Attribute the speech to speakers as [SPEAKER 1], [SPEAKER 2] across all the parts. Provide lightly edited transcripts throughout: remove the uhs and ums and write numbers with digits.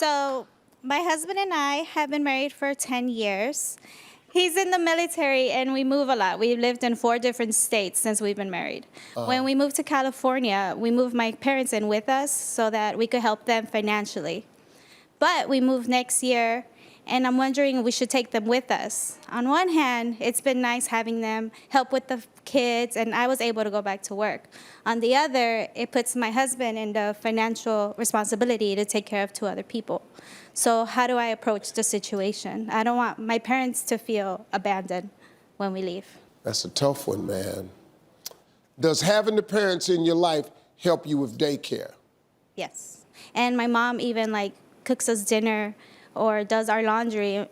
[SPEAKER 1] So my husband and I have been married for 10 years. He's in the military, and we move a lot. We've lived in 4 different states since we've been married. When we moved to California, we moved my parents in with us so that we could help them financially. But we move next year, and I'm wondering if we should take them with us. On one hand, it's been nice having them help with the kids, and I was able to go back to work. On the other, it puts my husband in the financial responsibility to take care of 2 other people. So how do I approach the situation? I don't want my parents to feel abandoned when we leave.
[SPEAKER 2] That's a tough one, man. Does having the parents in your life help you with daycare?
[SPEAKER 1] Yes. And my mom even cooks us dinner or does our laundry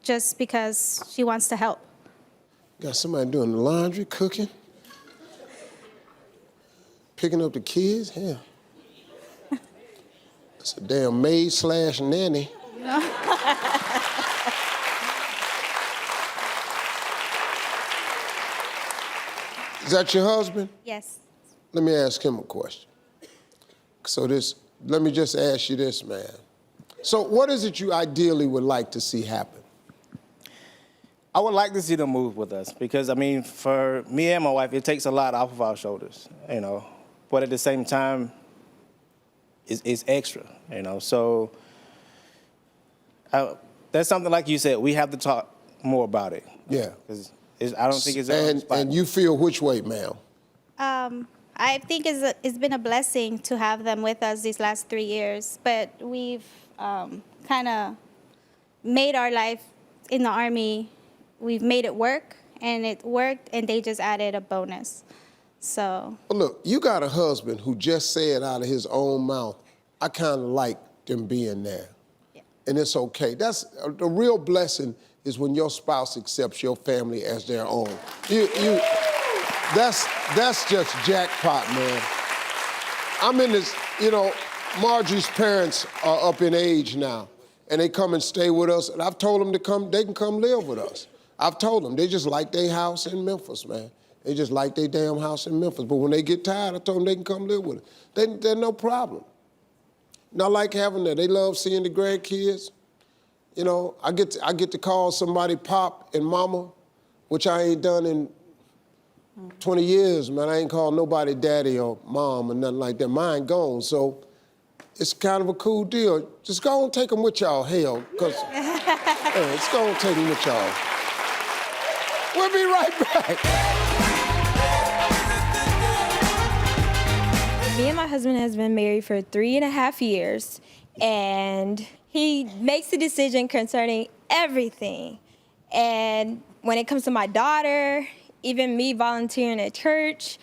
[SPEAKER 1] just because she wants to help.
[SPEAKER 2] Got somebody doing the laundry, cooking, picking up the kids? Yeah. It's a damn maid/nanny. Is that your husband?
[SPEAKER 1] Yes.
[SPEAKER 2] Let me ask him a question. Let me just ask you this, man. So what is it you ideally would like to see happen?
[SPEAKER 3] I would like to see them move with us because, for me and my wife, it takes a lot off of our shoulders, But at the same time, it's extra, So that's something like you said, we have to talk more about it.
[SPEAKER 2] Yeah.
[SPEAKER 3] Because I don't think it's
[SPEAKER 2] And you feel which way, ma'am?
[SPEAKER 1] I think it's been a blessing to have them with us these last 3 years, but we've kind of made our life in the Army, we've made it work, and it worked, and they just added a bonus. So.
[SPEAKER 2] Well, look, you got a husband who just said out of his own mouth, I kind of like them being there.
[SPEAKER 1] Yeah.
[SPEAKER 2] And it's okay. That's the real blessing is when your spouse accepts your family as their own. That's just jackpot, man. I'm in this, Marjorie's parents are up in age now, and they come and stay with us, and I've told them they can come live with us. I've told them, they just like their house in Memphis, man. They just like their damn house in Memphis. But when they get tired, I told them they can come live with us. They're no problem. And I like having that. They love seeing the grandkids. I get to call somebody Pop and Mama, which I ain't done in 20 years, man. I ain't called nobody Daddy or Mom or nothing like that. Mine gone, so it's kind of a cool deal. Just go and take them with y'all, hell, because let's go and take them with y'all. We'll be right back.
[SPEAKER 4] Me and my husband has been married for 3.5 years, and he makes the decision concerning everything. And when it comes to my daughter, even me volunteering at church,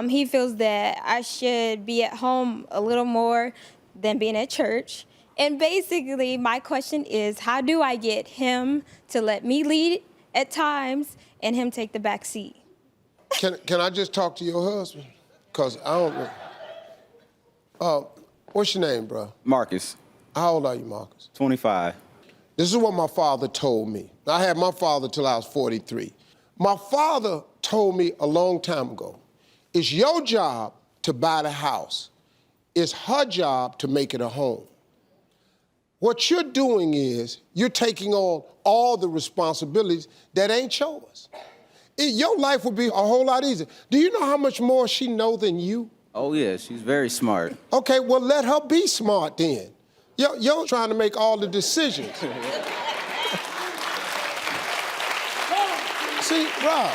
[SPEAKER 4] he feels that I should be at home a little more than being at church. And basically, my question is, how do I get him to let me lead at times and him take the back seat?
[SPEAKER 2] Can I just talk to your husband? Because I don't know. What's your name, bro?
[SPEAKER 5] Marcus.
[SPEAKER 2] How old are you, Marcus?
[SPEAKER 5] 25.
[SPEAKER 2] This is what my father told me. I had my father till I was 43. My father told me a long time ago, it's your job to buy the house. It's her job to make it a home. What you're doing is you're taking on all the responsibilities that ain't yours. Your life would be a whole lot easier. Do you know how much more she knows than you?
[SPEAKER 5] Oh, yeah, she's very smart.
[SPEAKER 2] Okay, well, let her be smart then. You're trying to make all the decisions. See, Rob,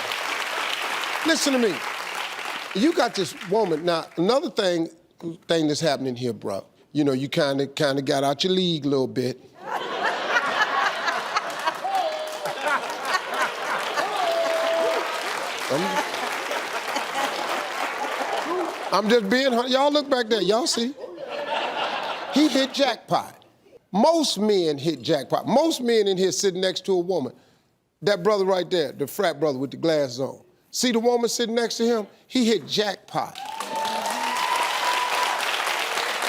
[SPEAKER 2] listen to me. You got this woman. Now, another thing that's happening here, bro, you kind of got out your league a little bit. I'm just being, y'all look back there, y'all see? He hit jackpot. Most men hit jackpot. Most men in here sitting next to a woman. That brother right there, the frat brother with the glasses on. See the woman sitting next to him? He hit jackpot.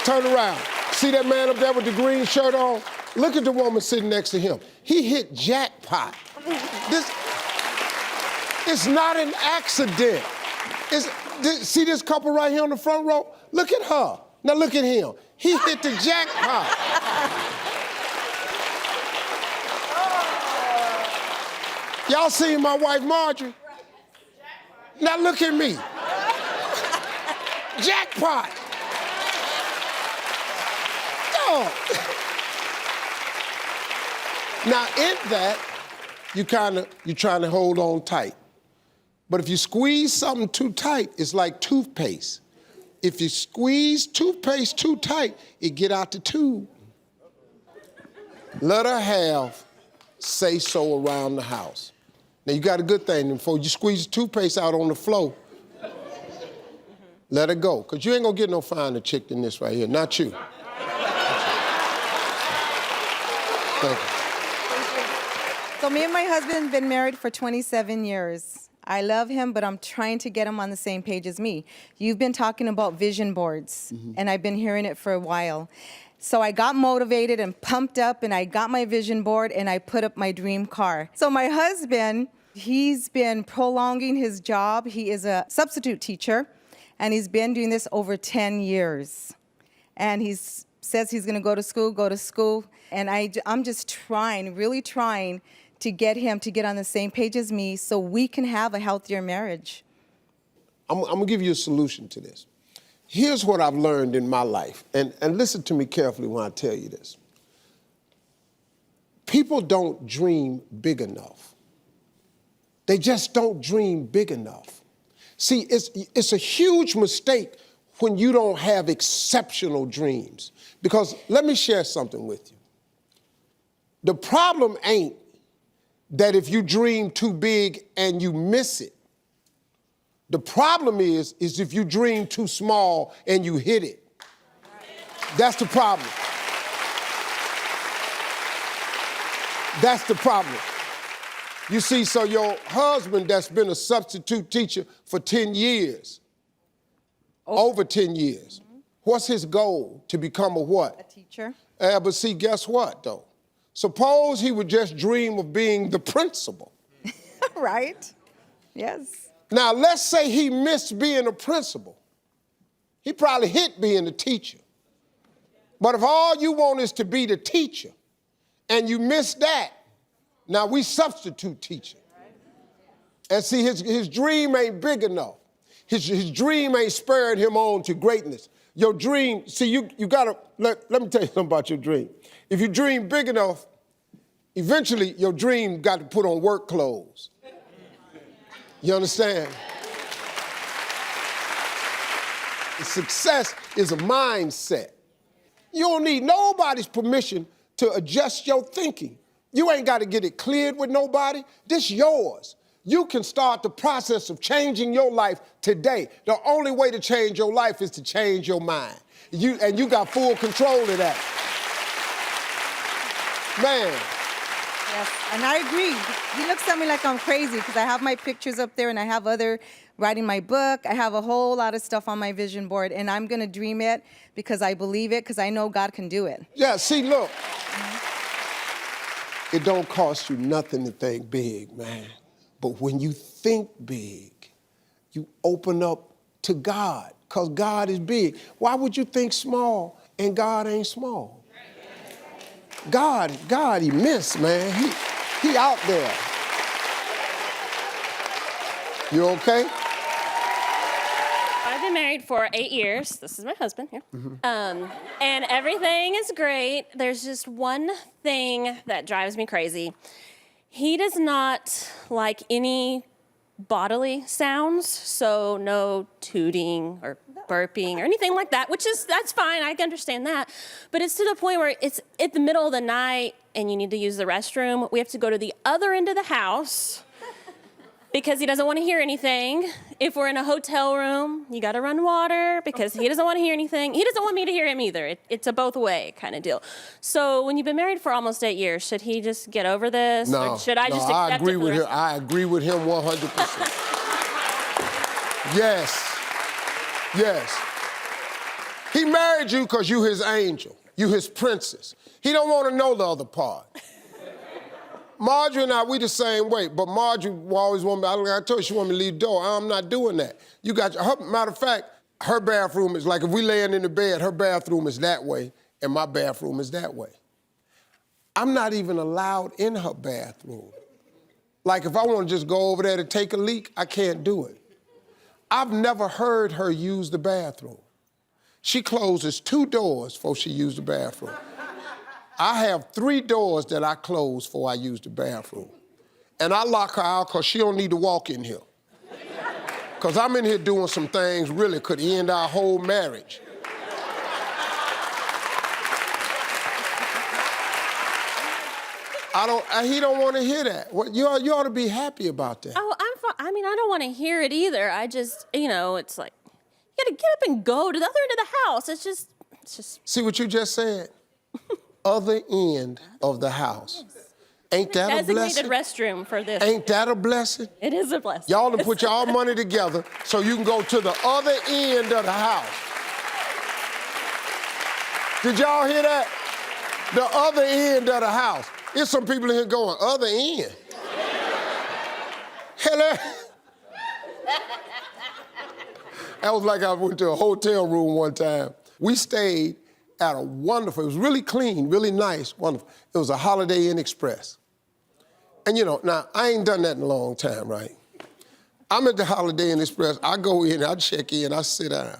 [SPEAKER 2] Turn around. See that man up there with the green shirt on? Look at the woman sitting next to him. He hit jackpot. It's not an accident. See this couple right here on the front row? Look at her. Now look at him. He hit the jackpot. Y'all seen my wife Marjorie? Now look at me. Jackpot. Dog. Now in that, you're trying to hold on tight. But if you squeeze something too tight, it's like toothpaste. If you squeeze toothpaste too tight, it get out the tube. Let her have say so around the house. Now you got a good thing. Before you squeeze the toothpaste out on the floor, let her go. Because you ain't gonna get no finer chick than this right here. Not you. Thank you.
[SPEAKER 6] So me and my husband have been married for 27 years. I love him, but I'm trying to get him on the same page as me. You've been talking about vision boards, and I've been hearing it for a while. So I got motivated and pumped up, and I got my vision board, and I put up my dream car. So my husband, he's been prolonging his job. He is a substitute teacher, and he's been doing this over 10 years. And he says he's gonna go to school, and I'm just trying, really trying, to get him to get on the same page as me so we can have a healthier marriage.
[SPEAKER 2] I'm gonna give you a solution to this. Here's what I've learned in my life, and listen to me carefully when I tell you this. People don't dream big enough. They just don't dream big enough. See, it's a huge mistake when you don't have exceptional dreams. Because let me share something with you. The problem ain't that if you dream too big and you miss it. The problem is if you dream too small and you hit it. That's the problem. That's the problem. You see, so your husband that's been a substitute teacher for 10 years, over 10 years, what's his goal? To become a what?
[SPEAKER 6] A teacher.
[SPEAKER 2] But see, guess what, though? Suppose he would just dream of being the principal.
[SPEAKER 6] Right? Yes.
[SPEAKER 2] Now, let's say he missed being a principal. He probably hit being a teacher. But if all you want is to be the teacher, and you miss that, now we substitute teaching. And see, his dream ain't big enough. His dream ain't spurring him on to greatness. Your dream, see, you gotta, let me tell you something about your dream. If you dream big enough, eventually your dream got to put on work clothes. You understand? Success is a mindset. You don't need nobody's permission to adjust your thinking. You ain't got to get it cleared with nobody. This yours. You can start the process of changing your life today. The only way to change your life is to change your mind. And you got full control of that. Man.
[SPEAKER 6] Yes, and I agree. He looks at me like I'm crazy because I have my pictures up there and I have other writing my book. I have a whole lot of stuff on my vision board, and I'm going to dream it because I believe it, because I know God can do it.
[SPEAKER 2] Yeah, see, look. It don't cost you nothing to think big, man. But when you think big, you open up to God, because God is big. Why would you think small and God ain't small? God immense, man. He out there. You okay?
[SPEAKER 7] I've been married for 8 years. This is my husband here. And everything is great. There's just one thing that drives me crazy. He does not like any bodily sounds, so no tooting or burping or anything like that, that's fine. I can understand that. But it's to the point where it's at the middle of the night and you need to use the restroom. We have to go to the other end of the house because he doesn't want to hear anything. If we're in a hotel room, you got to run water because he doesn't want to hear anything. He doesn't want me to hear him either. It's a both way kind of deal. So when you've been married for almost 8 years, should he just get over this?
[SPEAKER 2] No,
[SPEAKER 7] or should I just accept
[SPEAKER 2] I agree
[SPEAKER 7] it for
[SPEAKER 2] with
[SPEAKER 7] the
[SPEAKER 2] him.
[SPEAKER 7] rest?
[SPEAKER 2] I agree with him 100%. Yes. Yes. He married you because you his angel. You his princess. He don't want to know the other part. Marjorie and I, we the same way, but Marjorie always want me, I told her she want me to leave the door. I'm not doing that. You got, matter of fact, her bathroom is like, if we laying in the bed, her bathroom is that way, and my bathroom is that way. I'm not even allowed in her bathroom. Like if I want to just go over there to take a leak, I can't do it. I've never heard her use the bathroom. She closes 2 doors before she uses the bathroom. I have 3 doors that I close before I use the bathroom. And I lock her out because she don't need to walk in here. Because I'm in here doing some things really could end our whole marriage. He don't want to hear that. You ought to be happy about that.
[SPEAKER 7] Oh, I'm fine. I mean, I don't want to hear it either. I just, it's like, you got to get up and go to the other end of the house. It's just.
[SPEAKER 2] See what you just said? Other end of the house. Ain't that a blessing?
[SPEAKER 7] Designated restroom for this.
[SPEAKER 2] Ain't that a blessing?
[SPEAKER 7] It is a blessing.
[SPEAKER 2] Y'all to put y'all money together so you can go to the other end of the house. Did y'all hear that? The other end of the house. There's some people in here going, other end. Hello. That was like I went to a hotel room one time. We stayed at a wonderful, it was really clean, really nice, wonderful. It was a Holiday Inn Express. And now I ain't done that in a long time, right? I'm at the Holiday Inn Express, I go in, I check in, I sit down.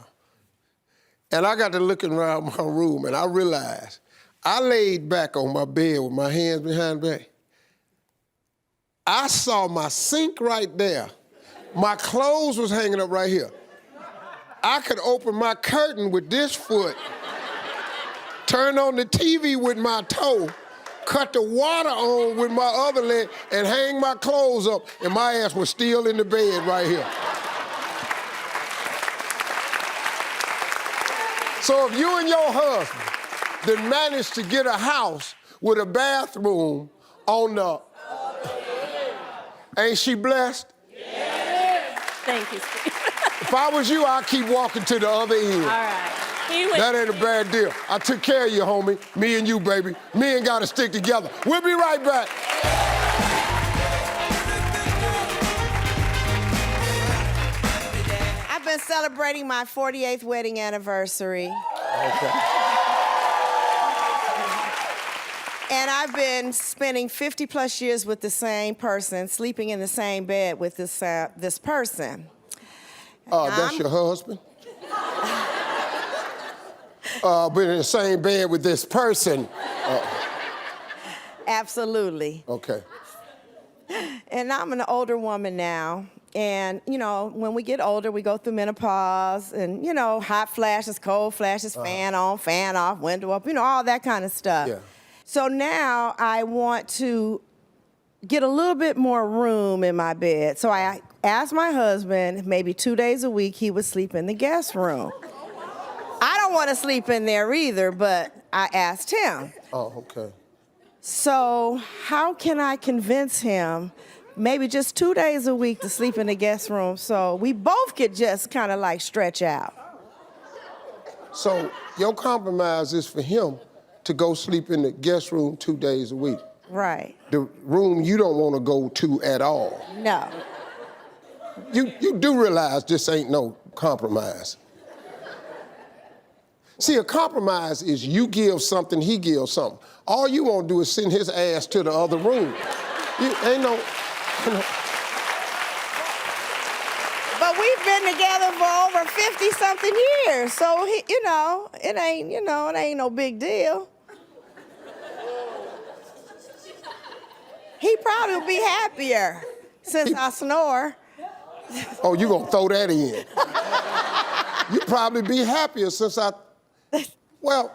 [SPEAKER 2] And I got to looking around my room and I realized I laid back on my bed with my hands behind back. I saw my sink right there. My clothes was hanging up right here. I could open my curtain with this foot, turn on the TV with my toe, cut the water on with my other leg, and hang my clothes up, and my ass was still in the bed right here. So if you and your husband then managed to get a house with a bathroom on the... Ain't she blessed?
[SPEAKER 7] Yes. Thank you, Steve.
[SPEAKER 2] If I was you, I'd keep walking to the other end.
[SPEAKER 7] All right.
[SPEAKER 2] That ain't a bad deal. I took care of you, homie. Me and you, baby. Men gotta stick together. We'll be right back.
[SPEAKER 8] I've been celebrating my 48th wedding anniversary.
[SPEAKER 2] Okay.
[SPEAKER 8] And I've been spending 50 plus years with the same person, sleeping in the same bed with this person.
[SPEAKER 2] That's your husband? Been in the same bed with this person.
[SPEAKER 8] Absolutely.
[SPEAKER 2] Okay.
[SPEAKER 8] And I'm an older woman now. And, when we get older, we go through menopause and, hot flashes, cold flashes, fan on, fan off, window up, all that kind of stuff.
[SPEAKER 2] Yeah.
[SPEAKER 8] So now I want to get a little bit more room in my bed. So I asked my husband, maybe 2 days a week, he would sleep in the guest room. I don't want to sleep in there either, but I asked him.
[SPEAKER 2] Oh, okay.
[SPEAKER 8] So how can I convince him maybe just 2 days a week to sleep in the guest room so we both could just kind of like stretch out?
[SPEAKER 2] So your compromise is for him to go sleep in the guest room 2 days a week.
[SPEAKER 8] Right.
[SPEAKER 2] The room you don't want to go to at all.
[SPEAKER 8] No.
[SPEAKER 2] You do realize this ain't no compromise. See, a compromise is you give something, he gives something. All you want to do is send his ass to the other room. Ain't no.
[SPEAKER 8] But we've been together for over 50-something years, so it ain't no big deal. He probably will be happier since I snore.
[SPEAKER 2] Oh, you gonna throw that in? You probably be happier since I. Well.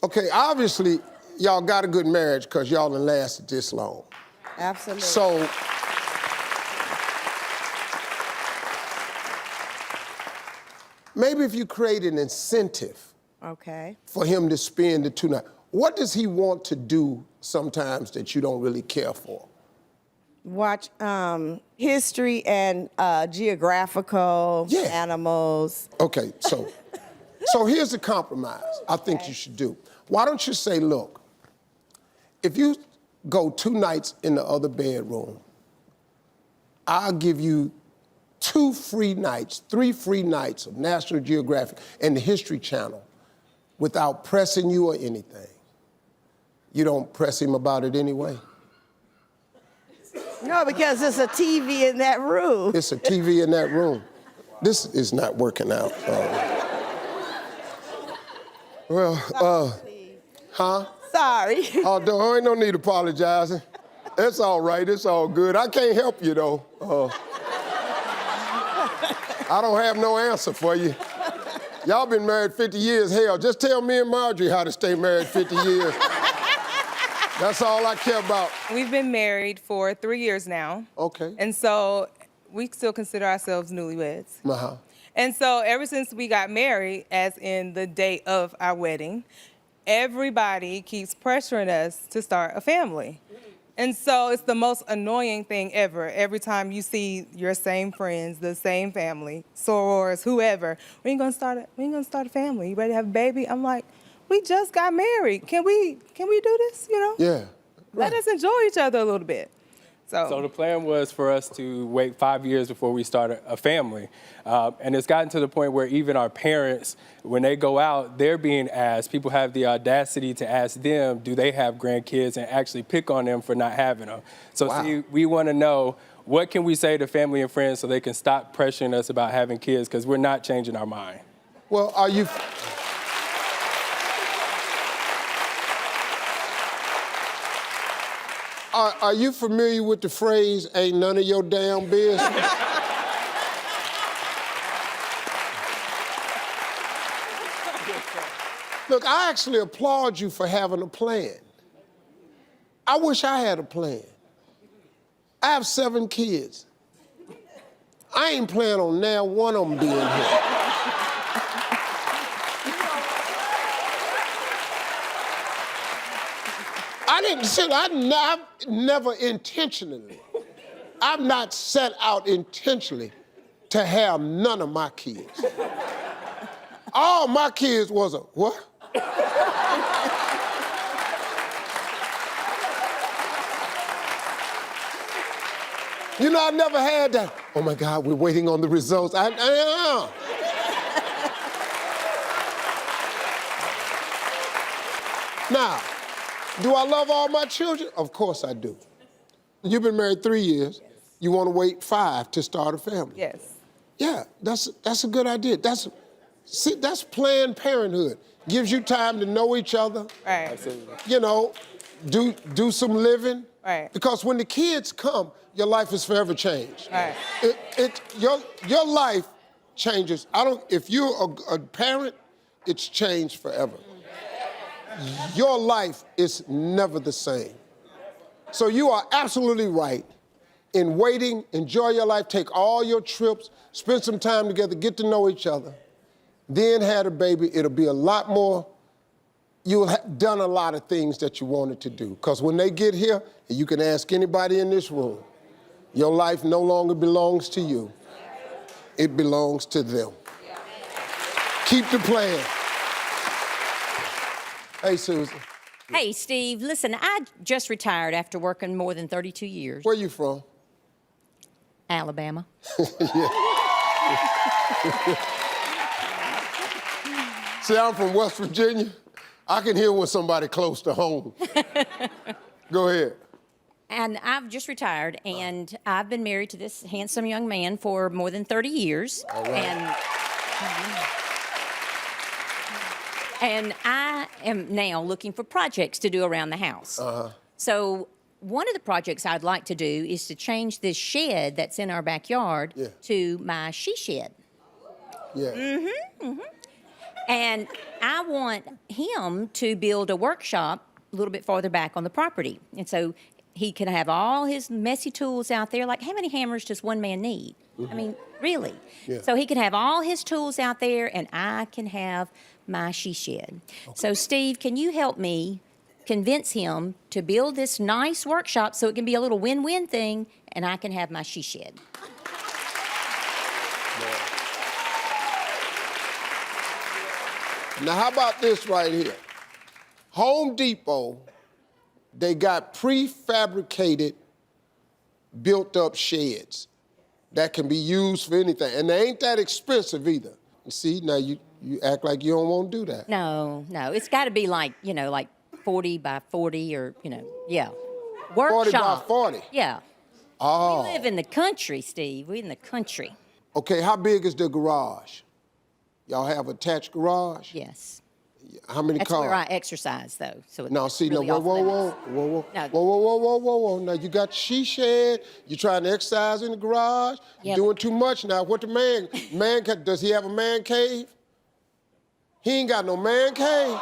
[SPEAKER 2] Okay, obviously, y'all got a good marriage because y'all done lasted this long.
[SPEAKER 8] Absolutely.
[SPEAKER 2] So. Maybe if you create an incentive
[SPEAKER 8] Okay.
[SPEAKER 2] for him to spend the 2 nights. What does he want to do sometimes that you don't really care for?
[SPEAKER 8] Watch history and geographical animals.
[SPEAKER 2] Okay, so here's the compromise I think you should do. Why don't you say, look, if you go 2 nights in the other bedroom, I'll give you 2 free nights, 3 free nights of National Geographic and the History Channel without pressing you or anything. you don't press him about it anyway?
[SPEAKER 8] No, because it's a TV in that room.
[SPEAKER 2] It's a TV in that room. This is not working out. Huh?
[SPEAKER 8] Sorry.
[SPEAKER 2] Oh, no, ain't no need apologizing. It's all right, it's all good. I can't help you, though. I don't have no answer for you. Y'all been married 50 years. Hell, just tell me and Marjorie how to stay married 50 years. That's all I care about.
[SPEAKER 9] We've been married for 3 years now.
[SPEAKER 2] Okay.
[SPEAKER 9] And so we still consider ourselves newlyweds.
[SPEAKER 2] Uh-huh.
[SPEAKER 9] And so ever since we got married, as in the day of our wedding, everybody keeps pressuring us to start a family. And so it's the most annoying thing ever. Every time you see your same friends, the same family, sorors, whoever, we ain't gonna start a family. You ready to have a baby? I'm like, we just got married. Can we do this? You know?
[SPEAKER 2] Yeah.
[SPEAKER 9] Let us enjoy each other a little bit.
[SPEAKER 10] So the plan was for us to wait 5 years before we started a family. And it's gotten to the point where even our parents, when they go out, they're being asked, people have the audacity to ask them, do they have grandkids, and actually pick on them for not having them. So
[SPEAKER 2] Wow.
[SPEAKER 10] see, we want to know, what can we say to family and friends so they can stop pressuring us about having kids, because we're not changing our mind.
[SPEAKER 2] Well, are you... Are you familiar with the phrase, ain't none of your damn business? Look, I actually applaud you for having a plan. I wish I had a plan. I have 7 kids. I ain't planning on now one of them being here. I've never intentionally, I've not set out intentionally to have none of my kids. All my kids was a what? You know, I never had that, oh my God, we're waiting on the results. Now, do I love all my children? Of course I do. You've been married 3 years. Yes. You want to wait 5 to start a family.
[SPEAKER 9] Yes.
[SPEAKER 2] Yeah, that's a good idea. That's Planned Parenthood. Gives you time to know each other.
[SPEAKER 9] Right.
[SPEAKER 10] Absolutely.
[SPEAKER 2] You know, do some living.
[SPEAKER 9] Right.
[SPEAKER 2] Because when the kids come, your life is forever changed.
[SPEAKER 9] Right.
[SPEAKER 2] Your life changes. If you're a parent, it's changed forever. Your life is never the same. So you are absolutely right in waiting, enjoy your life, take all your trips, spend some time together, get to know each other, then have a baby. It'll be a lot more, you'll have done a lot of things that you wanted to do. Because when they get here, and you can ask anybody in this room, your life no longer belongs to you. It belongs to them. Keep the plan. Hey, Susan.
[SPEAKER 11] Hey, Steve, listen, I just retired after working more than 32 years.
[SPEAKER 2] Where you from?
[SPEAKER 11] Alabama.
[SPEAKER 2] See, I'm from West Virginia. I can hear when somebody close to home. Go ahead.
[SPEAKER 11] And I've just retired, and I've been married to this handsome young man for more than 30 years.
[SPEAKER 2] All right.
[SPEAKER 11] And I am now looking for projects to do around the house.
[SPEAKER 2] Uh-huh.
[SPEAKER 11] So one of the projects I'd like to do is to change this shed that's in our backyard to my she shed.
[SPEAKER 2] Yeah.
[SPEAKER 11] And I want him to build a workshop a little bit farther back on the property. And so he can have all his messy tools out there. Like, how many hammers does one man need? I mean, really?
[SPEAKER 2] Yeah.
[SPEAKER 11] So he can have all his tools out there, and I can have my she shed. Okay. So, Steve, can you help me convince him to build this nice workshop so it can be a little win-win thing, and I can have my she shed?
[SPEAKER 2] Now, how about this right here? Home Depot, they got prefabricated, built-up sheds that can be used for anything. And they ain't that expensive either. You see, now you act like you don't want to do that.
[SPEAKER 11] No, it's got to be like, like 40 by 40 or, yeah. Workshop.
[SPEAKER 2] 40 by 40?
[SPEAKER 11] Yeah.
[SPEAKER 2] Oh.
[SPEAKER 11] We live in the country, Steve. We in the country.
[SPEAKER 2] Okay, how big is the garage? Y'all have attached garage?
[SPEAKER 11] Yes.
[SPEAKER 2] How many
[SPEAKER 11] That's
[SPEAKER 2] cars?
[SPEAKER 11] where I exercise, though. So it's
[SPEAKER 2] Now, see,
[SPEAKER 11] really
[SPEAKER 2] now,
[SPEAKER 11] off
[SPEAKER 2] whoa.
[SPEAKER 11] limits.
[SPEAKER 2] Now, you got she shed, you're trying to exercise in the garage, you're
[SPEAKER 11] Yep.
[SPEAKER 2] doing too much now. What the does he have a man cave? He ain't got no man cave?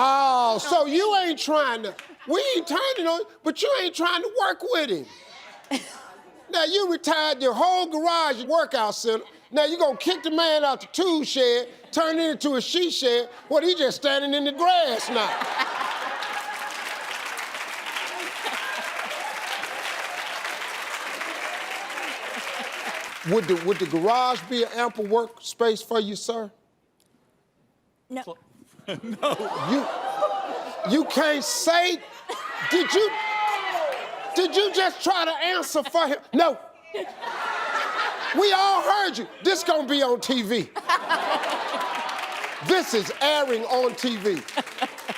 [SPEAKER 2] Oh, so you ain't trying to, we ain't turning on, but you ain't trying to work with him. Now, you retired your whole garage workout center. Now, you're going to kick the man out the tool shed, turn it into a she shed. What, he just standing in the grass now. Would the garage be an ample workspace for you, sir?
[SPEAKER 11] No.
[SPEAKER 2] You can't say, did you just try to answer for him? No. We all heard you. This gonna be on TV. This is airing on TV.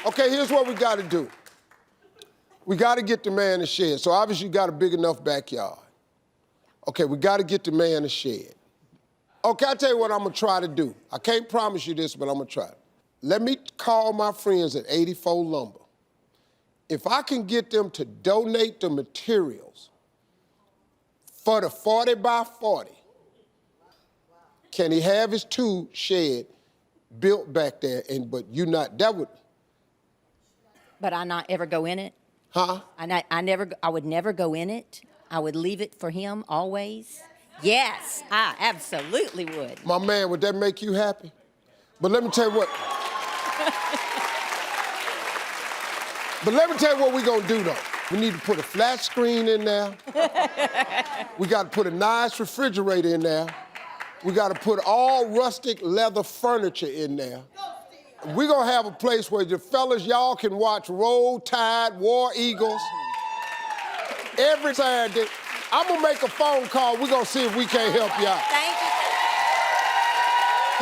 [SPEAKER 2] Okay, here's what we gotta do. We gotta get the man a shed. So obviously you got a big enough backyard. Okay, we gotta get the man a shed. Okay, I'll tell you what I'm gonna try to do. I can't promise you this, but I'm gonna try. Let me call my friends at 84 Lumber. If I can get them to donate the materials for the 40 by 40, can he have his tool shed built back there? But you not, that would.
[SPEAKER 11] But I not ever go in it?
[SPEAKER 2] Huh?
[SPEAKER 11] I would never go in it. I would leave it for him always. Yes, I absolutely would.
[SPEAKER 2] My man, would that make you happy? But let me tell you what. But let me tell you what we're gonna do though. We need to put a flat screen in there. We gotta put a nice refrigerator in there. We gotta put all rustic leather furniture in there. We're gonna have a place where the fellas, y'all can watch Roll Tide, War Eagles. Every Saturday. I'm gonna make a phone call. We're gonna see if we can't help you out.
[SPEAKER 11] Thank you.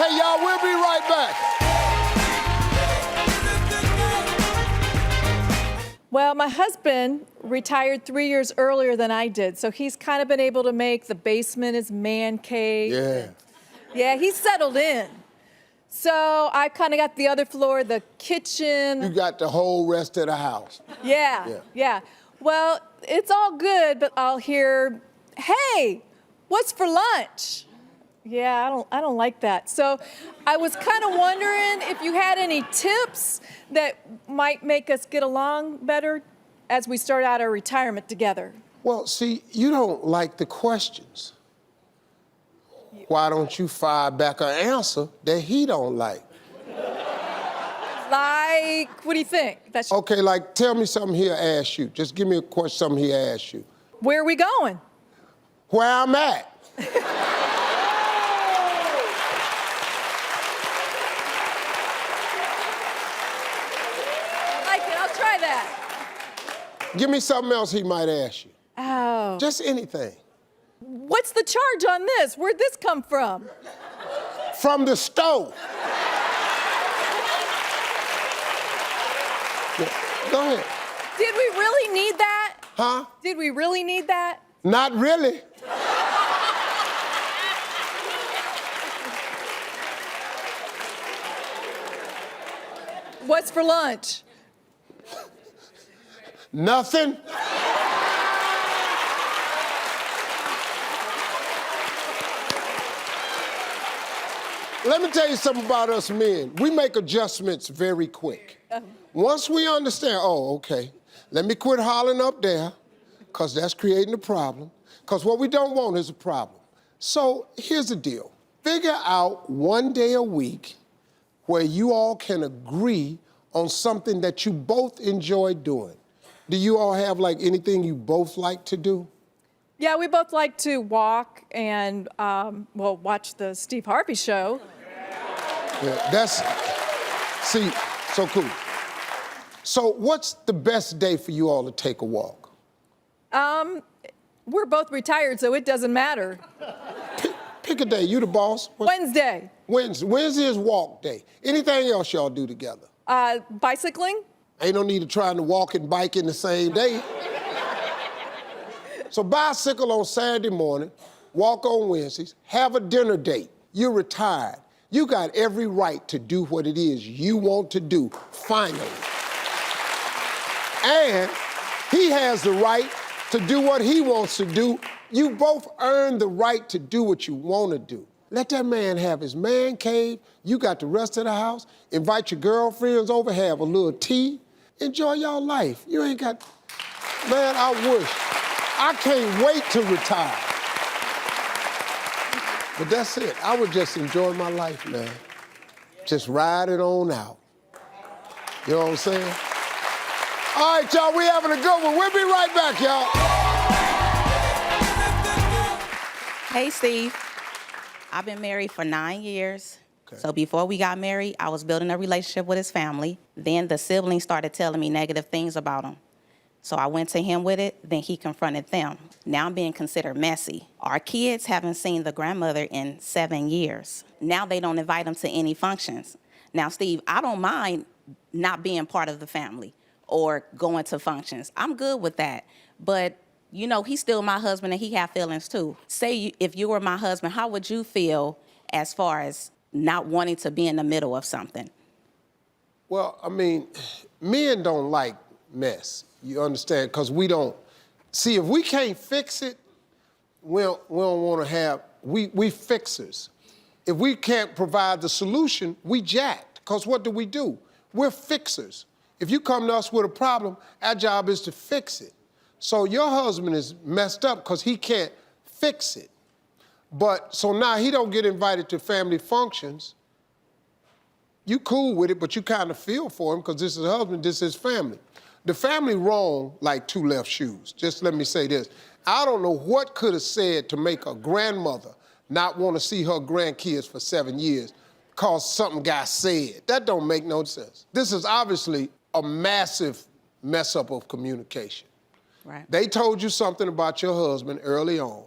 [SPEAKER 2] Hey, y'all, we'll be right back.
[SPEAKER 12] Well, my husband retired 3 years earlier than I did, so he's kind of been able to make the basement his man cave.
[SPEAKER 2] Yeah.
[SPEAKER 12] Yeah, he's settled in. So I kind of got the other floor, the kitchen.
[SPEAKER 2] You got the whole rest of the house.
[SPEAKER 12] Yeah. Well, it's all good, but I'll hear, "Hey, what's for lunch?" Yeah, I don't like that. So I was kind of wondering if you had any tips that might make us get along better as we start out our retirement together.
[SPEAKER 2] Well, see, you don't like the questions. Why don't you fire back an answer that he don't like?
[SPEAKER 12] Like, what do you think?
[SPEAKER 2] Okay, like, tell me something he'll ask you. Just give me a question, something he'll ask you.
[SPEAKER 12] Where are we going?
[SPEAKER 2] Where I'm at.
[SPEAKER 12] I like it. I'll try that.
[SPEAKER 2] Give me something else he might ask you.
[SPEAKER 12] Oh.
[SPEAKER 2] Just anything.
[SPEAKER 12] What's the charge on this? Where'd this come from?
[SPEAKER 2] From the stove. Yeah, go ahead.
[SPEAKER 12] Did we really need that?
[SPEAKER 2] Huh?
[SPEAKER 12] Did we really need that?
[SPEAKER 2] Not really.
[SPEAKER 12] What's for lunch?
[SPEAKER 2] Nothing. Let me tell you something about us men. We make adjustments very quick. Once we understand, oh, okay, let me quit hollering up there, because that's creating a problem, because what we don't want is a problem. So here's the deal. Figure out one day a week where you all can agree on something that you both enjoy doing. Do you all have like anything you both like to do?
[SPEAKER 12] Yeah, we both like to walk and, watch the Steve Harvey show.
[SPEAKER 2] Yeah, that's, see, so cool. So what's the best day for you all to take a walk?
[SPEAKER 12] We're both retired, so it doesn't matter.
[SPEAKER 2] Pick a day, you the boss.
[SPEAKER 12] Wednesday.
[SPEAKER 2] Wednesday is walk day. Anything else y'all do together?
[SPEAKER 12] Bicycling?
[SPEAKER 2] Ain't no need of trying to walk and bike in the same day. So bicycle on Saturday morning, walk on Wednesdays, have a dinner date. You're retired. You got every right to do what it is you want to do, finally. And he has the right to do what he wants to do. You both earn the right to do what you want to do. Let that man have his man cave. You got the rest of the house. Invite your girlfriends over, have a little tea. Enjoy your life. You ain't got, man, I wish. I can't wait to retire. But that's it. I would just enjoy my life, man. Just ride it on out. You know what I'm saying? All right, y'all, we having a good one. We'll be right back, y'all.
[SPEAKER 13] Hey, Steve. I've been married for 9 years. Okay. So before we got married, I was building a relationship with his family. Then the siblings started telling me negative things about him. So I went to him with it, then he confronted them. Now I'm being considered messy. Our kids haven't seen the grandmother in 7 years. Now they don't invite them to any functions. Now, Steve, I don't mind not being part of the family or going to functions. I'm good with that. But, you know, he's still my husband and he have feelings too. Say if you were my husband, how would you feel as far as not wanting to be in the middle of something?
[SPEAKER 2] Well, I mean, men don't like mess. You understand? Because we don't. See, if we can't fix it, we don't want to have, we fixers. If we can't provide the solution, we jacked. Because what do? We're fixers. If you come to us with a problem, our job is to fix it. So your husband is messed up because he can't fix it. But, so now he don't get invited to family functions. You cool with it, but you kind of feel for him because this is his husband, this is his family. The family wrong like two left shoes. Just let me say this. I don't know what could have said to make a grandmother not want to see her grandkids for 7 years because something got said. That don't make no sense. This is obviously a massive mess up of communication.
[SPEAKER 13] Right.
[SPEAKER 2] They told you something about your husband early on.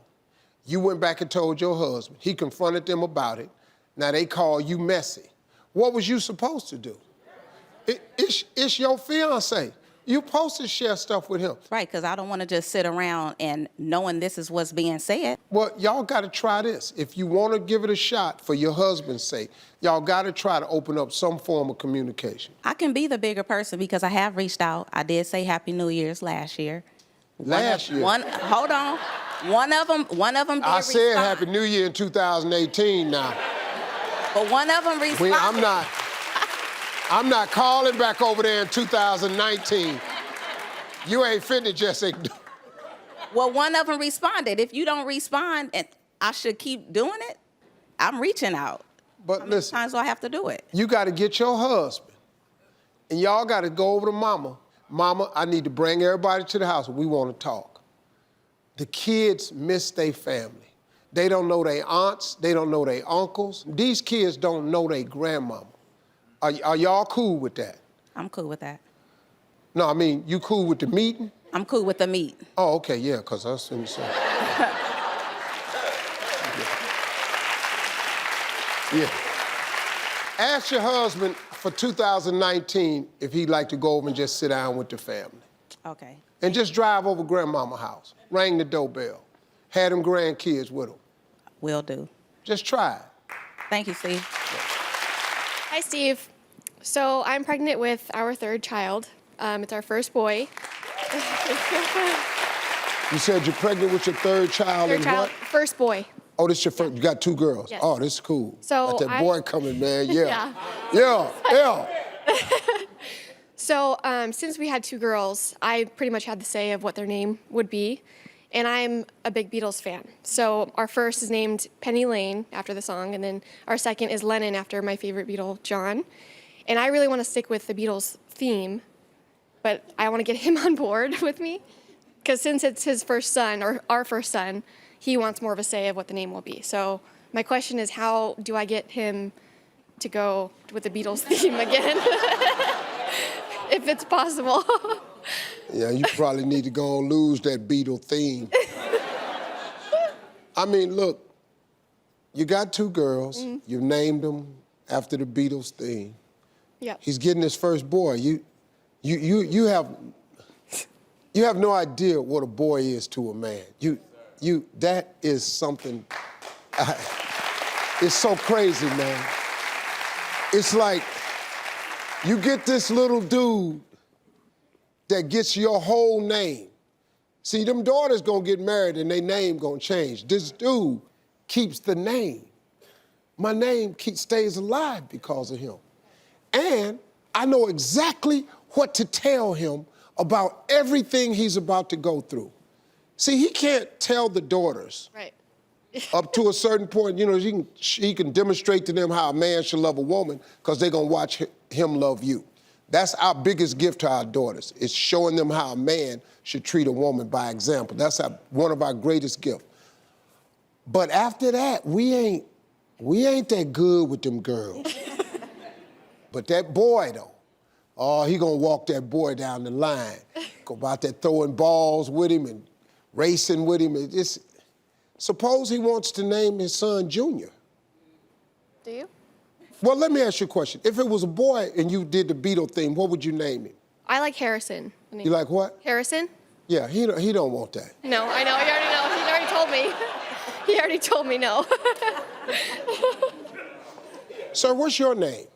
[SPEAKER 2] You went back and told your husband. He confronted them about it. Now they call you messy. What was you supposed to do? It's your fiance. You're supposed to share stuff with him.
[SPEAKER 13] Right, because I don't want to just sit around and knowing this is what's being said.
[SPEAKER 2] Well, y'all got to try this. If you want to give it a shot for your husband's sake, y'all got to try to open up some form of communication.
[SPEAKER 13] I can be the bigger person because I have reached out. I did say Happy New Year's last year. Hold on. One of them did
[SPEAKER 2] I said
[SPEAKER 13] respond.
[SPEAKER 2] Happy New Year in 2018 now.
[SPEAKER 13] But one of them responded.
[SPEAKER 2] I'm not calling back over there in 2019. You ain't finna just ignore.
[SPEAKER 13] Well, one of them responded. If you don't respond, and I should keep doing it, I'm reaching out.
[SPEAKER 2] But listen,
[SPEAKER 13] how many times do I have to do it?
[SPEAKER 2] You got to get your husband, and y'all got to go over to Mama. Mama, I need to bring everybody to the house. We want to talk. The kids miss their family. They don't know their aunts. They don't know their uncles. These kids don't know their grandmama. Are y'all cool with that?
[SPEAKER 13] I'm cool with that.
[SPEAKER 2] No, I mean, you cool with the meeting?
[SPEAKER 13] I'm cool with the meet.
[SPEAKER 2] Oh, okay, yeah, because I was going to say. Yeah. Ask your husband for 2019 if he'd like to go over and just sit down with the family.
[SPEAKER 13] Okay.
[SPEAKER 2] And just drive over grandmama's house. Ring the doorbell. Have them grandkids with them.
[SPEAKER 13] Will do.
[SPEAKER 2] Just try it.
[SPEAKER 13] Thank you, Steve.
[SPEAKER 14] Hi, Steve. So I'm pregnant with our third child. It's our first boy.
[SPEAKER 2] You said you're pregnant with your third child and what?
[SPEAKER 14] First boy.
[SPEAKER 2] Oh, this your first, you got 2 girls?
[SPEAKER 14] Yes.
[SPEAKER 2] Oh, this is cool.
[SPEAKER 14] So
[SPEAKER 2] got that boy coming, man, yeah.
[SPEAKER 14] Yeah.
[SPEAKER 2] Yeah.
[SPEAKER 14] So since we had 2 girls, I pretty much had the say of what their name would be. And I'm a big Beatles fan. So our first is named Penny Lane after the song, and then our second is Lennon after my favorite Beatle, John. And I really want to stick with the Beatles theme, but I want to get him on board with me. Because since it's his first son, or our first son, he wants more of a say of what the name will be. So my question is, how do I get him to go with the Beatles theme again? If it's possible.
[SPEAKER 2] Yeah, you probably need to go and lose that Beatle theme. I mean, look, you got 2 girls. You've named them after the Beatles theme.
[SPEAKER 14] Yep.
[SPEAKER 2] He's getting his first boy. You have no idea what a boy is to a man. That is something. It's so crazy, man. It's like you get this little dude that gets your whole name. See, them daughters gonna get married and their name gonna change. This dude keeps the name. My name stays alive because of him. And I know exactly what to tell him about everything he's about to go through. See, he can't tell the daughters.
[SPEAKER 14] Right.
[SPEAKER 2] Up to a certain point, you know, he can demonstrate to them how a man should love a woman because they're gonna watch him love you. That's our biggest gift to our daughters, is showing them how a man should treat a woman by example. That's one of our greatest gifts. But after that, we ain't that good with them girls. But that boy, though, oh, he gonna walk that boy down the line. Go about there throwing balls with him and racing with him. Suppose he wants to name his son Junior.
[SPEAKER 14] Do you?
[SPEAKER 2] Well, let me ask you a question. If it was a boy and you did the Beatle theme, what would you name him?
[SPEAKER 14] I like Harrison.
[SPEAKER 2] You like what?
[SPEAKER 14] Harrison?
[SPEAKER 2] Yeah, he don't want that.
[SPEAKER 14] No, I know. He already know. He already told me. He already told me no.
[SPEAKER 2] Sir, what's your name?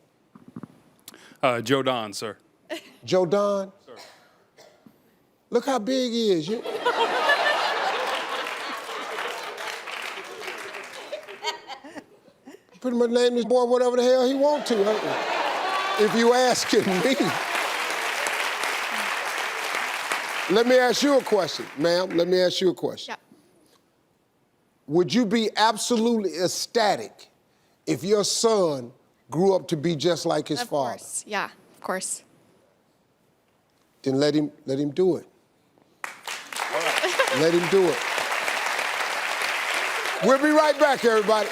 [SPEAKER 15] Joe Don, sir.
[SPEAKER 2] Joe Don?
[SPEAKER 15] Sir.
[SPEAKER 2] Look how big he is. Pretty much name this boy whatever the hell he want to, if you asking me. Let me ask you a question, ma'am. Let me ask you a question.
[SPEAKER 14] Yep.
[SPEAKER 2] Would you be absolutely ecstatic if your son grew up to be just like his father?
[SPEAKER 14] Of course. Yeah, of course.
[SPEAKER 2] Then let him do it. Let him do it. We'll be right back, everybody.